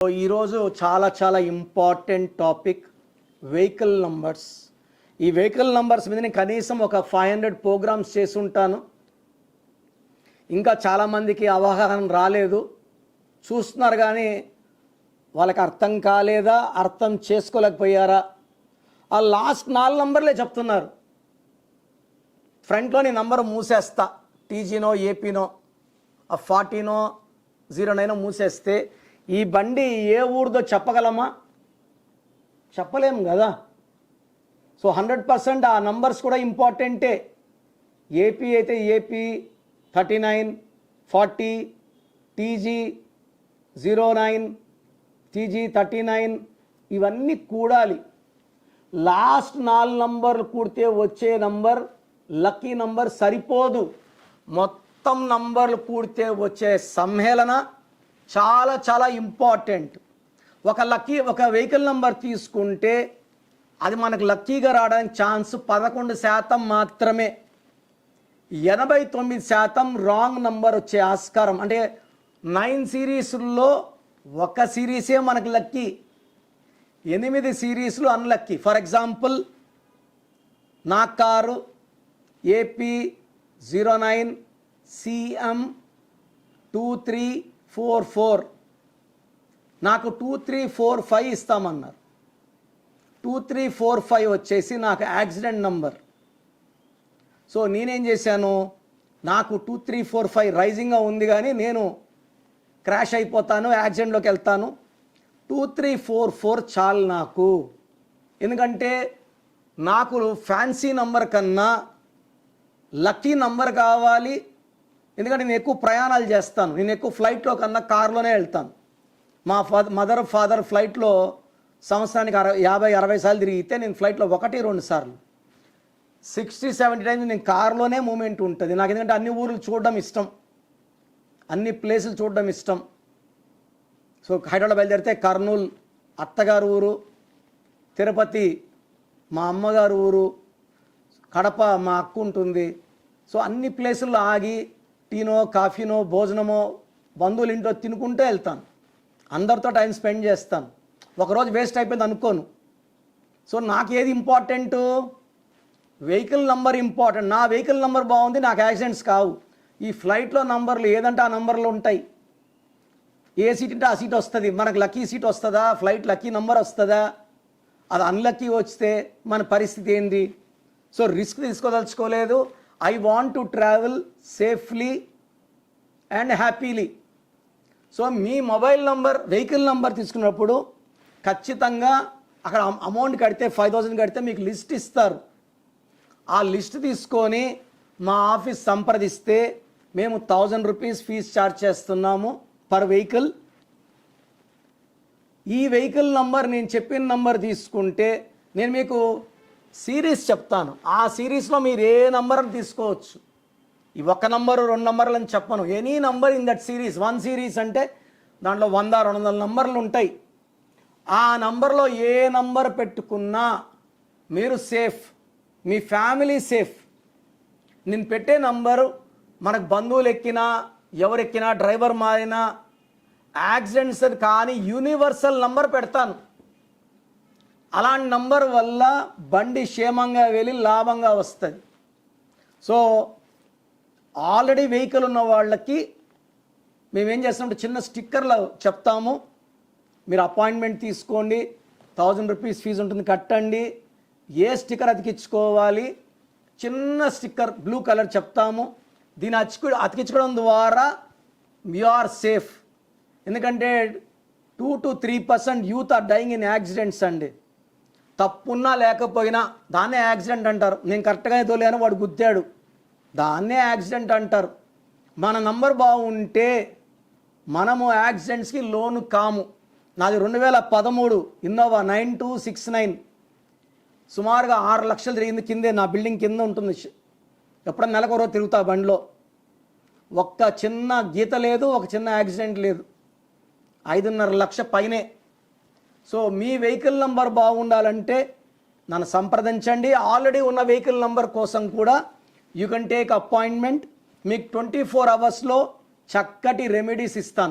ఈరోజు చాలా important topic vehicle numbers. ఈ వెహికల్ నంబర్స్ మీద నేను కనీసం ఒక 500 ప్రోగ్రామ్స్ చేసి ఉంటాను. ఇంకా చాలామందికి అవగాహన రాలేదు, చూస్తున్నారు కానీ వాళ్ళకి అర్థం కాలేదా, అర్థం చేసుకోలేకపోయారా? ఆ లాస్ట్ 4 నంబర్లే చెప్తున్నారు. ఫ్రంట్లోని నంబర్ మూసేస్తా, టీజీనో ఏపీనో, ఆ 40నో 09 మూసేస్తే ఈ బండి ఏ ఊరిదో చెప్పగలమా? చెప్పలేము కదా. సో 100% ఆ నంబర్స్ కూడా ఇంపార్టెంటే. ఏపీ అయితే ఏపీ 39, 40, టీజీ 09, టీజీ 39 ఇవన్నీ కూడాలి. లాస్ట్ 4 నంబర్లు కూడితే వచ్చే నంబర్ లక్కీ నంబర్ సరిపోదు. మొత్తం నంబర్లు కూడితే వచ్చే సమ్మేళన చాలా ఇంపార్టెంట్. ఒక వెహికల్ నంబర్ తీసుకుంటే అది మనకు లక్కీగా రావడానికి ఛాన్స్ 11% మాత్రమే. 89% రాంగ్ నంబర్ వచ్చే ఆస్కారం. అంటే 9 సిరీస్లో ఒక సిరీసే మనకు లక్కీ, 8 సిరీస్లు అన్లక్కీ. ఫర్ ఎగ్జాంపుల్ నా కారు ఏపీ 09 CM 2344, నాకు 2345 ఇస్తామన్నారు. 2345 వచ్చేసి నాకు యాక్సిడెంట్ నంబర్. సో నేనేం చేశాను, నాకు 2345 రైజింగ్గా ఉంది కానీ నేను క్రాష్ అయిపోతాను, యాక్సిడెంట్లోకి వెళ్తాను. 2344 చాలు నాకు. ఎందుకంటే నాకు ఫ్యాన్సీ నంబర్ కన్నా లక్కీ నంబర్ కావాలి. ఎందుకంటే నేను ఎక్కువ ప్రయాణాలు చేస్తాను, నేను ఎక్కువ ఫ్లైట్లో కన్నా కార్లోనే వెళ్తాను. మా మదర్ ఫాదర్ ఫ్లైట్లో సంవత్సరానికి 50-60 సార్లు తిరిగితే నేను ఫ్లైట్లో 1-2 సార్లు, 60-70 టైమ్స్ నేను కార్లోనే మూమెంట్ ఉంటుంది నాకు. ఎందుకంటే అన్ని ఊర్లు చూడడం ఇష్టం, అన్ని ప్లేసులు చూడడం ఇష్టం. సో హైదరాబాద్ బయలుదేరితే కర్నూలు అత్తగారు ఊరు, తిరుపతి మా అమ్మగారు ఊరు, కడప మా అక్క ఉంటుంది. సో అన్ని ప్లేసుల్లో ఆగి టీనో కాఫీనో భోజనమో బంధువులు ఇంట్లో తినుకుంటూ వెళ్తాను, అందరితో టైం స్పెండ్ చేస్తాను. ఒకరోజు వేస్ట్ అయిపోయింది అనుకోను. సో నాకు ఏది ఇంపార్టెంటు, వెహికల్ నంబర్ ఇంపార్టెంట్. నా వెహికల్ నంబర్ బాగుంది, నాకు యాక్సిడెంట్స్ కావు. ఈ ఫ్లైట్లో నంబర్లు ఏదంటే ఆ నంబర్లు ఉంటాయి. ఏ సీట్ అంటే ఆ సీట్ వస్తుంది. మనకు లక్కీ సీట్ వస్తుందా, ఫ్లైట్ లక్కీ నంబర్ వస్తుందా? అది అన్లక్కీ వస్తే మన పరిస్థితి ఏంది? సో రిస్క్ తీసుకోదలుచుకోలేదు. I want to travel safely and happily. So మీ మొబైల్ నంబర్ వెహికల్ నంబర్ తీసుకున్నప్పుడు ఖచ్చితంగా అక్కడ అమౌంట్ కడితే 5000 కడితే మీకు లిస్ట్ ఇస్తారు. ఆ లిస్ట్ తీసుకొని మా ఆఫీస్ సంప్రదిస్తే మేము 1000 రూపీస్ ఫీజు ఛార్జ్ చేస్తున్నాము పర్ వెహికల్. ఈ వెహికల్ నంబర్ నేను చెప్పిన నంబర్ తీసుకుంటే నేను మీకు సిరీస్ చెప్తాను. ఆ సిరీస్లో మీరు ఏ నంబర్ తీసుకోవచ్చు. ఈ 1 నంబరు 2 నంబర్లు అని చెప్పను, any number in that series. 1 series అంటే దాంట్లో 100-200 నంబర్లు ఉంటాయి. ఆ నంబర్లో ఏ నంబర్ పెట్టుకున్నా మీరు సేఫ్, మీ ఫ్యామిలీ సేఫ్. నేను పెట్టే నంబరు మనకు బంధువులు ఎక్కినా ఎవరు ఎక్కినా డ్రైవర్ మారినా యాక్సిడెంట్స్ కానీ యూనివర్సల్ నంబర్ పెడతాను. అలాంటి నంబర్ వల్ల బండి క్షేమంగా వెళ్ళి లాభంగా వస్తుంది. సో ఆల్రెడీ వెహికల్ ఉన్న వాళ్ళకి మేమేం చేస్తామంటే చిన్న స్టిక్కర్లు చెప్తాము. మీరు అపాయింట్మెంట్ తీసుకోండి, 1000 రూపీస్ ఫీజు ఉంటుంది, కట్టండి. ఏ స్టిక్కర్ అతికించుకోవాలి, చిన్న స్టిక్కర్ బ్లూ కలర్ చెప్తాము. దీన్ని అతికించుకోవడం ద్వారా యు ఆర్ సేఫ్. ఎందుకంటే 2-3% youth are dying in accidents అండి. తప్పున్నా లేకపోయినా దాన్నే యాక్సిడెంట్ అంటారు. నేను కరెక్ట్గానే తోలేను, వాడు గుద్దాడు, దాన్నే యాక్సిడెంట్ అంటారు. మన నంబర్ బాగుంటే మనము యాక్సిడెంట్స్కి లోను కాము. నాది 2013 ఇన్నోవా 9269, సుమారుగా 6 లక్షలు తిరిగింది. కిందే నా బిల్డింగ్ కింద ఉంటుంది. ఎప్పుడన్నా నెలకు రోజు తిరుగుతా బండిలో. ఒక్క చిన్న గీత లేదు, ఒక చిన్న యాక్సిడెంట్ లేదు. 5.5 లక్ష పైనే. సో మీ వెహికల్ నంబర్ బాగుండాలంటే నన్ను సంప్రదించండి. ఆల్రెడీ ఉన్న వెహికల్ నంబర్ కోసం కూడా యూ కెన్ టేక్ అపాయింట్మెంట్. మీకు 24 అవర్స్లో చక్కటి రెమెడీస్ ఇస్తాను.